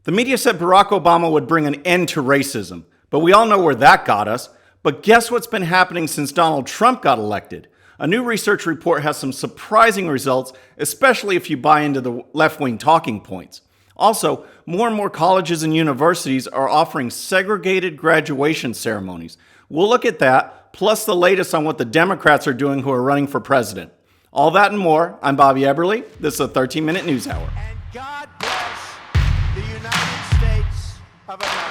The media said Barack Obama would bring an end to racism, but we all know where that got us. But guess what's been happening since Donald Trump got elected? A new research report has some surprising results, especially if you buy into the left-wing talking points. Also, more and more colleges and universities are offering segregated graduation ceremonies. We'll look at that, plus the latest on what the Democrats are doing who are running for president. All that and more. I'm Bobby Eberle. This is a 13-minute news hour. And God bless the United States of America.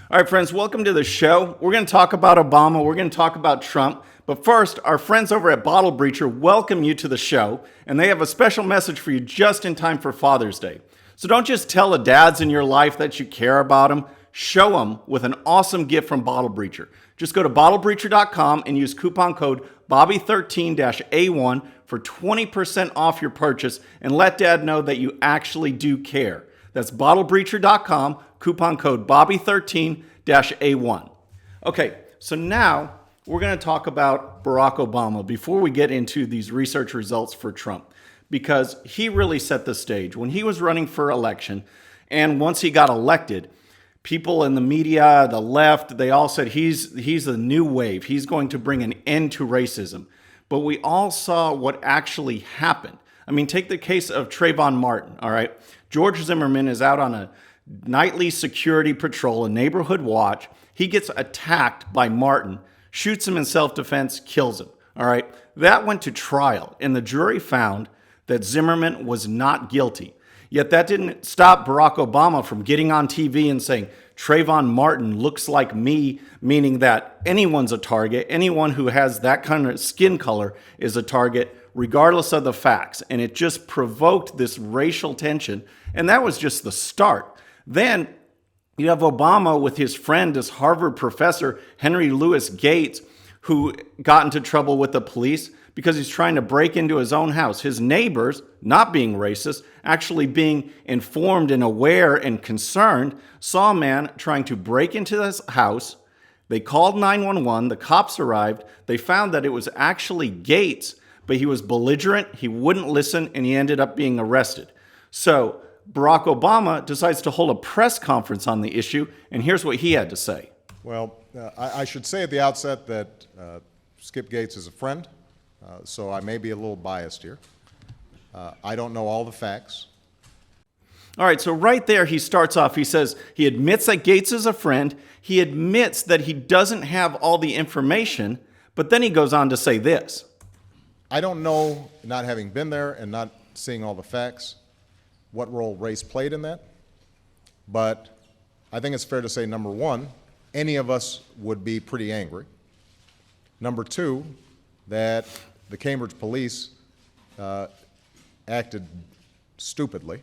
All right, friends, welcome to the show. We're going to talk about Obama. We're going to talk about Trump. But first, our friends over at Bottle Breacher welcome you to the show, and they have a special message for you just in time for Father's Day. So don't just tell the dads in your life that you care about them. Show them with an awesome gift from Bottle Breacher. Just go to bottlebreacher.com and use coupon code Bobby13-A1 for 20% off your purchase, and let Dad know that you actually do care. That's bottlebreacher.com, coupon code Bobby13-A1. Okay, so now we're going to talk about Barack Obama before we get into these research results for Trump, because he really set the stage. When he was running for election, and once he got elected, people in the media, the left, they all said he's a new wave. He's going to bring an end to racism. But we all saw what actually happened. I mean, take the case of Trayvon Martin, all right? George Zimmerman is out on a nightly security patrol, a neighborhood watch. He gets attacked by Martin, shoots him in self-defense, kills him, all right? That went to trial, and the jury found that Zimmerman was not guilty. Yet that didn't stop Barack Obama from getting on TV and saying, Trayvon Martin looks like me, meaning that anyone's a target. Anyone who has that kind of skin color is a target, regardless of the facts. And it just provoked this racial tension. And that was just the start. Then you have Obama with his friend, this Harvard professor, Henry Louis Gates, who got into trouble with the police because he's trying to break into his own house. His neighbors, not being racist, actually being informed and aware and concerned, saw a man trying to break into his house. They called 911. The cops arrived. They found that it was actually Gates, but he was belligerent, he wouldn't listen, and he ended up being arrested. So Barack Obama decides to hold a press conference on the issue, and here's what he had to say. Well, I should say at the outset that Skip Gates is a friend, so I may be a little biased here. I don't know all the facts. All right, so right there he starts off, he says he admits that Gates is a friend, he admits that he doesn't have all the information, but then he goes on to say this. I don't know, not having been there and not seeing all the facts, what role race played in that, but I think it's fair to say, number one, any of us would be pretty angry. Number two, that the Cambridge police acted stupidly.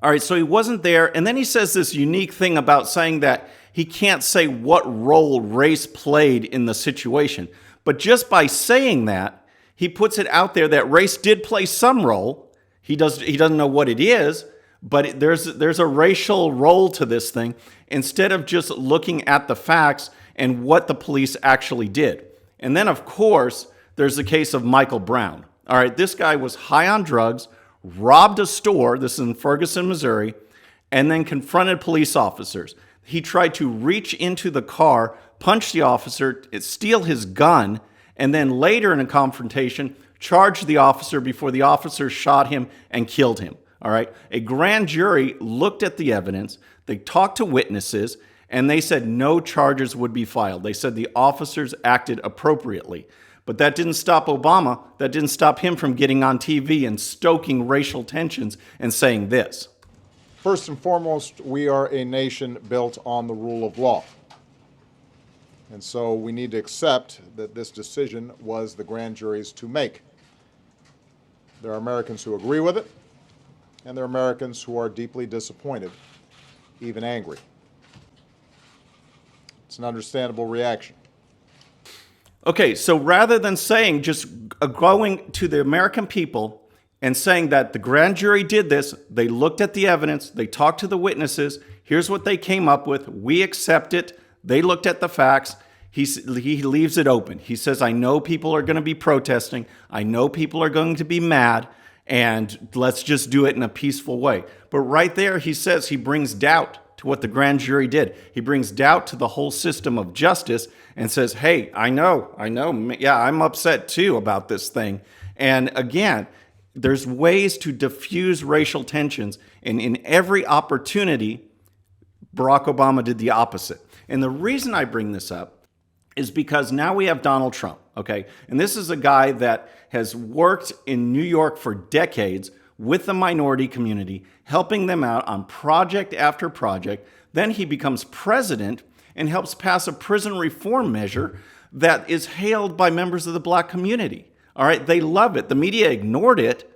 All right, so he wasn't there, and then he says this unique thing about saying that he can't say what role race played in the situation. But just by saying that, he puts it out there that race did play some role. He doesn't know what it is, but there's a racial role to this thing, instead of just looking at the facts and what the police actually did. And then, of course, there's the case of Michael Brown. All right, this guy was high on drugs, robbed a store, this is in Ferguson, Missouri, and then confronted police officers. He tried to reach into the car, punch the officer, steal his gun, and then later in a confrontation, charged the officer before the officer shot him and killed him. All right, a grand jury looked at the evidence, they talked to witnesses, and they said no charges would be filed. They said the officers acted appropriately. But that didn't stop Obama. That didn't stop him from getting on TV and stoking racial tensions and saying this. First and foremost, we are a nation built on the rule of law. And so we need to accept that this decision was the grand jury's to make. There are Americans who agree with it, and there are Americans who are deeply disappointed, even angry. It's an understandable reaction. Okay, so rather than saying, just going to the American people and saying that the grand jury did this, they looked at the evidence, they talked to the witnesses, here's what they came up with, we accept it, they looked at the facts, He leaves it open. He says, I know people are going to be protesting. I know people are going to be mad, and let's just do it in a peaceful way. But right there, he says he brings doubt to what the grand jury did. He brings doubt to the whole system of justice and says, hey, I know, yeah, I'm upset too about this thing. And again, there's ways to diffuse racial tensions, and in every opportunity, Barack Obama did the opposite. And the reason I bring this up is because now we have Donald Trump, okay? And this is a guy that has worked in New York for decades with the minority community, helping them out on project after project. Then he becomes president and helps pass a prison reform measure that is hailed by members of the black community. All right, they love it. The media ignored it,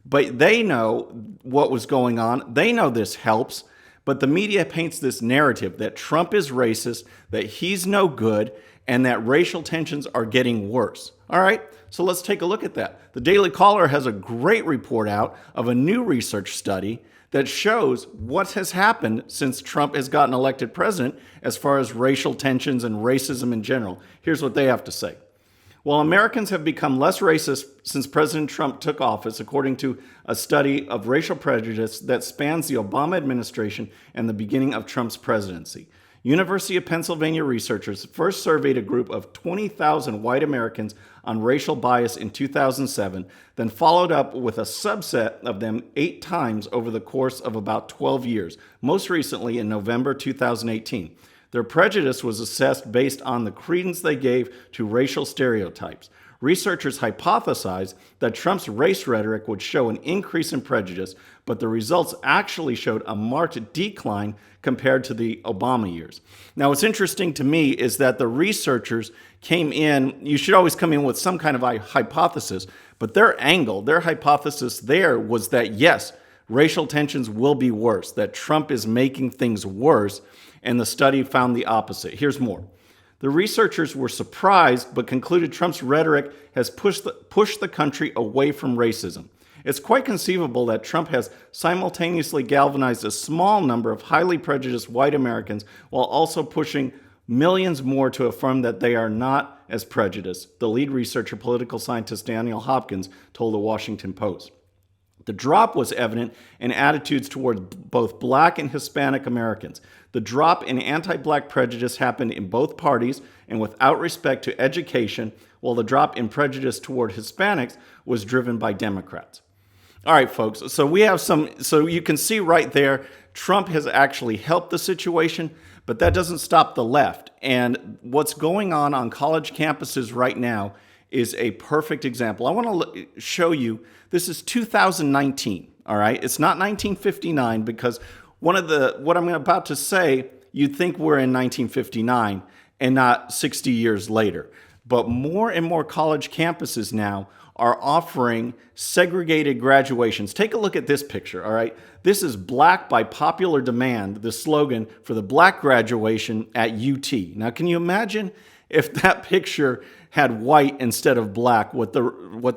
but they know what was going on. They know this helps, but the media paints this narrative that Trump is racist, that he's no good, and that racial tensions are getting worse. All right, so let's take a look at that. The Daily Caller has a great report out of a new research study that shows what has happened since Trump has gotten elected president as far as racial tensions and racism in general. Here's what they have to say. While Americans have become less racist since President Trump took office, according to a study of racial prejudice that spans the Obama administration and the beginning of Trump's presidency. University of Pennsylvania researchers first surveyed a group of 20,000 white Americans on racial bias in 2007, then followed up with a subset of them 8 times over the course of about 12 years, most recently in November 2018. Their prejudice was assessed based on the credence they gave to racial stereotypes. Researchers hypothesized that Trump's race rhetoric would show an increase in prejudice, but the results actually showed a marked decline compared to the Obama years. Now, what's interesting to me is that the researchers came in, you should always come in with some kind of a hypothesis, but their angle, their hypothesis there was that yes, racial tensions will be worse, that Trump is making things worse, and the study found the opposite. Here's more. The researchers were surprised, but concluded Trump's rhetoric has pushed the country away from racism. It's quite conceivable that Trump has simultaneously galvanized a small number of highly prejudiced white Americans while also pushing millions more to affirm that they are not as prejudiced, the lead researcher, political scientist Daniel Hopkins, told the Washington Post. The drop was evident in attitudes toward both black and Hispanic Americans. The drop in anti-black prejudice happened in both parties and without respect to education, while the drop in prejudice toward Hispanics was driven by Democrats. All right, folks, so you can see right there, Trump has actually helped the situation, but that doesn't stop the left. And what's going on college campuses right now is a perfect example. I want to show you, this is 2019, all right? It's not 1959, because what I'm about to say, you'd think we're in 1959 and not 60 years later. But more and more college campuses now are offering segregated graduations. Take a look at this picture, all right? This is Black by Popular Demand, the slogan for the black graduation at UT. Now, can you imagine if that picture had white instead of black, what the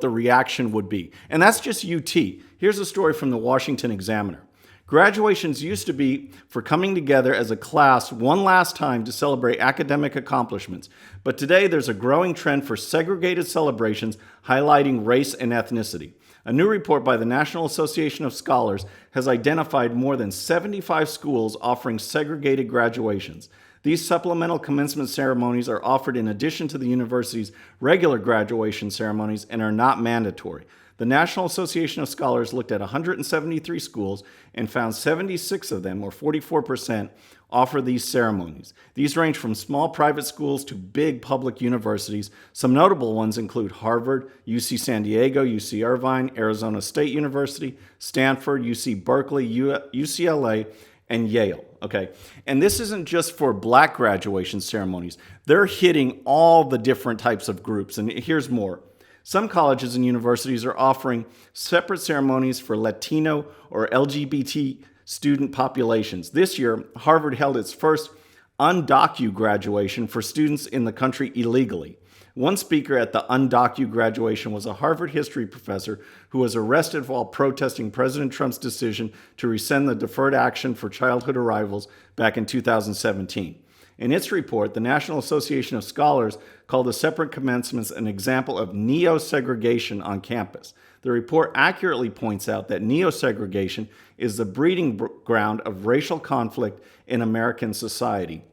reaction would be? And that's just UT. Here's a story from the Washington Examiner. Graduations used to be for coming together as a class one last time to celebrate academic accomplishments. But today there's a growing trend for segregated celebrations highlighting race and ethnicity. A new report by the National Association of Scholars has identified more than 75 schools offering segregated graduations. These supplemental commencement ceremonies are offered in addition to the university's regular graduation ceremonies and are not mandatory. The National Association of Scholars looked at 173 schools and found 76 of them, or 44%, offer these ceremonies. These range from small private schools to big public universities. Some notable ones include Harvard, UC San Diego, UC Irvine, Arizona State University, Stanford, UC Berkeley, UCLA, and Yale. Okay, and this isn't just for black graduation ceremonies. They're hitting all the different types of groups, and here's more. Some colleges and universities are offering separate ceremonies for Latino or LGBT student populations. This year, Harvard held its first undocu graduation for students in the country illegally. One speaker at the undocu graduation was a Harvard history professor who was arrested while protesting President Trump's decision to rescind the Deferred Action for Childhood Arrivals back in 2017. In its report, the National Association of Scholars called the separate commencements an example of neo-segregation on campus. The report accurately points out that neo-segregation is the breeding ground of racial conflict in American society.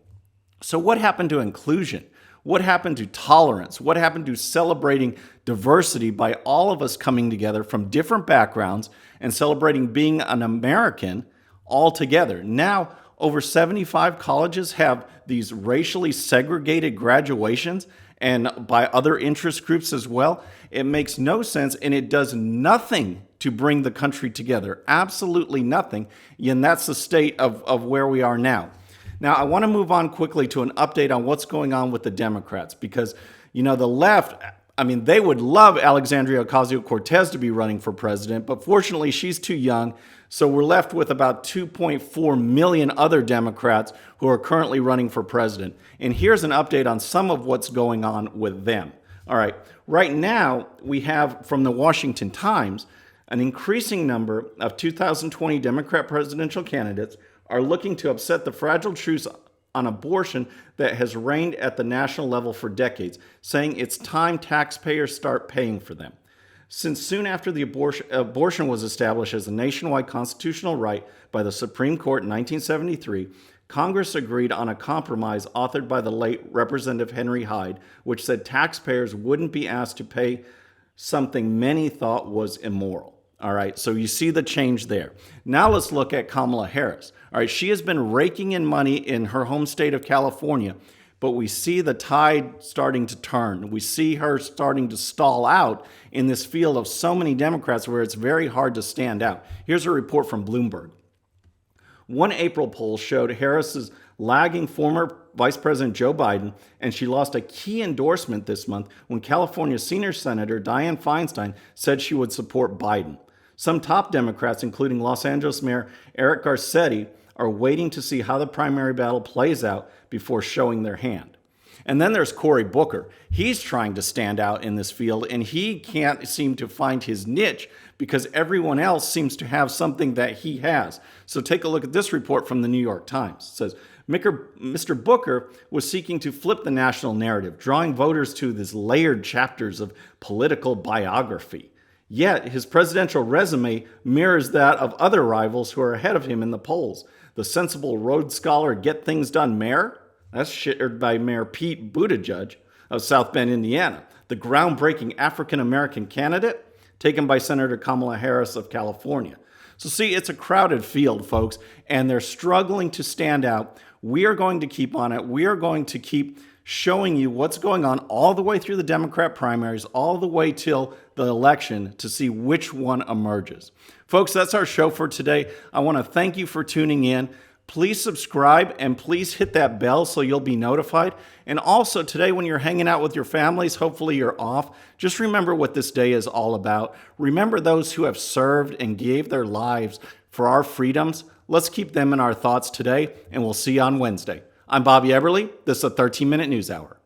So what happened to inclusion? What happened to tolerance? What happened to celebrating diversity by all of us coming together from different backgrounds and celebrating being an American all together? Now, over 75 colleges have these racially segregated graduations, and by other interest groups as well. It makes no sense, and it does nothing to bring the country together. Absolutely nothing. And that's the state of where we are now. Now, I want to move on quickly to an update on what's going on with the Democrats, because, the left, they would love Alexandria Ocasio-Cortez to be running for president, but fortunately she's too young. So we're left with about 2.4 million other Democrats who are currently running for president. And here's an update on some of what's going on with them. All right, right now we have from the Washington Times, an increasing number of 2020 Democrat presidential candidates are looking to upset the fragile truce on abortion that has reigned at the national level for decades, saying it's time taxpayers start paying for them. Since soon after the abortion was established as a nationwide constitutional right by the Supreme Court in 1973, Congress agreed on a compromise authored by the late Representative Henry Hyde, which said taxpayers wouldn't be asked to pay something many thought was immoral. All right, so you see the change there. Now let's look at Kamala Harris. All right, she has been raking in money in her home state of California, but we see the tide starting to turn. We see her starting to stall out in this field of so many Democrats where it's very hard to stand out. Here's a report from Bloomberg. One April poll showed Harris's lagging former Vice President Joe Biden, and she lost a key endorsement this month when California Senior Senator Dianne Feinstein said she would support Biden. Some top Democrats, including Los Angeles Mayor Eric Garcetti, are waiting to see how the primary battle plays out before showing their hand. And then there's Cory Booker. He's trying to stand out in this field, and he can't seem to find his niche because everyone else seems to have something that he has. So take a look at this report from the New York Times. It says, Mr. Booker was seeking to flip the national narrative, drawing voters to these layered chapters of political biography. Yet his presidential resume mirrors that of other rivals who are ahead of him in the polls. The sensible Rhodes Scholar Get Things Done mayor, that's shared by Mayor Pete Buttigieg of South Bend, Indiana. The groundbreaking African-American candidate, taken by Senator Kamala Harris of California. So see, it's a crowded field, folks, and they're struggling to stand out. We are going to keep on it. We are going to keep showing you what's going on all the way through the Democrat primaries, all the way till the election to see which one emerges. Folks, that's our show for today. I want to thank you for tuning in. Please subscribe and please hit that bell so you'll be notified. And also today when you're hanging out with your families, hopefully you're off, just remember what this day is all about. Remember those who have served and gave their lives for our freedoms. Let's keep them in our thoughts today, and we'll see you on Wednesday. I'm Bobby Eberly. This is a 13-Minute News Hour.